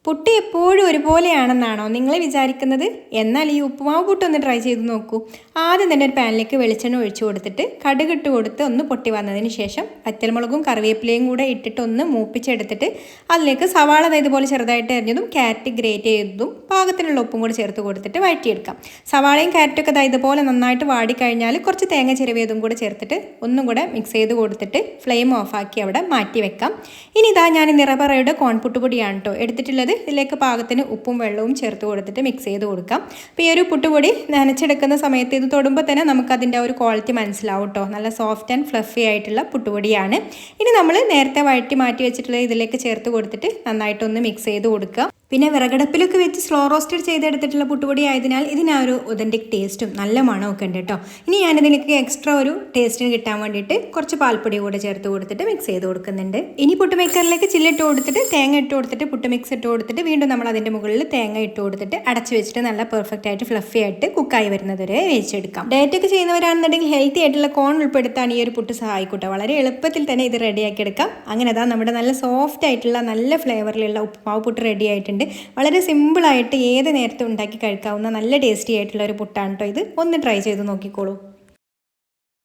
പുട്ട് എപ്പോഴും ഒരുപോലെയാണെന്നാണോ നിങ്ങൾ വിചാരിക്കുന്നത്? എന്നാൽ ഈ ഉപ്പുമാവ് പുട്ടൊന്ന് ട്രൈ ചെയ്ത് നോക്കൂ. ആദ്യം തന്നെ ഒരു പാനിലേക്ക് വെളിച്ചെണ്ണ ഒഴിച്ചു കൊടുത്തിട്ട് കടുകിട്ട് കൊടുത്ത് ഒന്ന് പൊട്ടി വന്നതിന് ശേഷം വറ്റൽമുളകും കറിവേപ്പിലയും കൂടെ ഇട്ടിട്ട് ഒന്ന് മൂപ്പിച്ചെടുത്തിട്ട് അതിലേക്ക് സവാള ഇതുപോലെ ചെറുതായിട്ട് അരിഞ്ഞതും ക്യാരറ്റ് ഗ്രേറ്റ് ചെയ്തതും പാകത്തിനുള്ള ഉപ്പും കൂടെ ചേർത്ത് കൊടുത്തിട്ട് വഴറ്റിയെടുക്കാം. സവാളയും ക്യാരറ്റൊക്കെ ഇതുപോലെ നന്നായിട്ട് വാടിക്കഴിഞ്ഞാൽ കുറച്ച് തേങ്ങ ചിരവിയതും കൂടെ ചേർത്തിട്ട് ഒന്നും കൂടെ മിക്സ് ചെയ്ത് കൊടുത്തിട്ട് ഫ്ലെയിം ഓഫാക്കി അവിടെ മാറ്റി വെക്കാം. ഇനി ഞാൻ നിറപറയുടെ കോൺപുട്ടുപൊടിയാണ് കേട്ടോ എടുത്തിട്ടുള്ളത്. ഇതിലേക്ക് പാകത്തിന് ഉപ്പും വെള്ളവും ചേർത്ത് കൊടുത്തിട്ട് മിക്സ് ചെയ്ത് കൊടുക്കാം. അപ്പോൾ ഈ ഒരു പുട്ടുപൊടി നനച്ചെടുക്കുന്ന സമയത്ത് ഇത് തൊടുമ്പോൾ തന്നെ നമുക്കതിൻ്റെ ഒരു ക്വാളിറ്റി മനസ്സിലാവും കേട്ടോ. നല്ല സോഫ്റ്റ് ആൻഡ് ഫ്ലഫി ആയിട്ടുള്ള പുട്ടുപൊടിയാണ്. ഇനി നമ്മൾ നേരത്തെ വഴറ്റി മാറ്റി വെച്ചിട്ടുള്ള ഇതിലേക്ക് ചേർത്ത് കൊടുത്തിട്ട് നന്നായിട്ടൊന്ന് മിക്സ് ചെയ്ത് കൊടുക്കുക. പിന്നെ വിറകടുപ്പിലൊക്കെ വെച്ച് സ്ലോ റോസ്റ്റഡ് ചെയ്തെടുത്തിട്ടുള്ള പുട്ടുപൊടി ആയതിനാൽ ഇതിന് ഒരു ഒതൻറ്റിക് ടേസ്റ്റും നല്ല മണമൊക്കെ ഉണ്ട് കേട്ടോ. ഇനി ഞാനിതിലേക്ക് എക്സ്ട്രാ ഒരു ടേസ്റ്റിന് കിട്ടാൻ വേണ്ടിയിട്ട് കുറച്ച് പാൽപ്പൊടി കൂടെ ചേർത്ത് കൊടുത്തിട്ട് മിക്സ് ചെയ്ത് കൊടുക്കുന്നുണ്ട്. ഇനി പുട്ട് മേക്കറിലേക്ക് ചില്ലിട്ട് കൊടുത്തിട്ട് തേങ്ങ ഇട്ട് കൊടുത്തിട്ട് പുട്ട് മിക്സ് ഇട്ട് കൊടുത്തിട്ട് വീണ്ടും നമ്മൾ അതിൻ്റെ മുകളിൽ തേങ്ങ ഇട്ട് കൊടുത്തിട്ട് അടച്ച് വെച്ചിട്ട് നല്ല പെർഫെക്റ്റ് ആയിട്ട് ഫ്ലഫി ആയിട്ട് കുക്കായി വരുന്നത് വരെ വേവിച്ചെടുക്കാം. ഡയറ്റൊക്കെ ചെയ്യുന്നവരാണെന്നുണ്ടെങ്കിൽ ഹെൽത്തി ആയിട്ടുള്ള കോൺ ഉൾപ്പെടുത്താൻ ഈ ഒരു പുട്ട് സഹായിക്കട്ടെ. വളരെ എളുപ്പത്തിൽ തന്നെ ഇത് റെഡിയാക്കി എടുക്കാം. അങ്ങനെ നമ്മുടെ നല്ല സോഫ്റ്റ് ആയിട്ടുള്ള നല്ല ഫ്ലേവറിലുള്ള ഉപ്പുമാവ് പുട്ട് റെഡി ആയിട്ടുണ്ട്. വളരെ സിമ്പിളായിട്ട് ഏത് നേരത്തും ഉണ്ടാക്കി കഴിക്കാവുന്ന നല്ല ടേസ്റ്റി ആയിട്ടുള്ള ഒരു പുട്ടാണ് കേട്ടോ ഇത്. ഒന്ന് ട്രൈ ചെയ്ത് നോക്കിക്കോളൂ.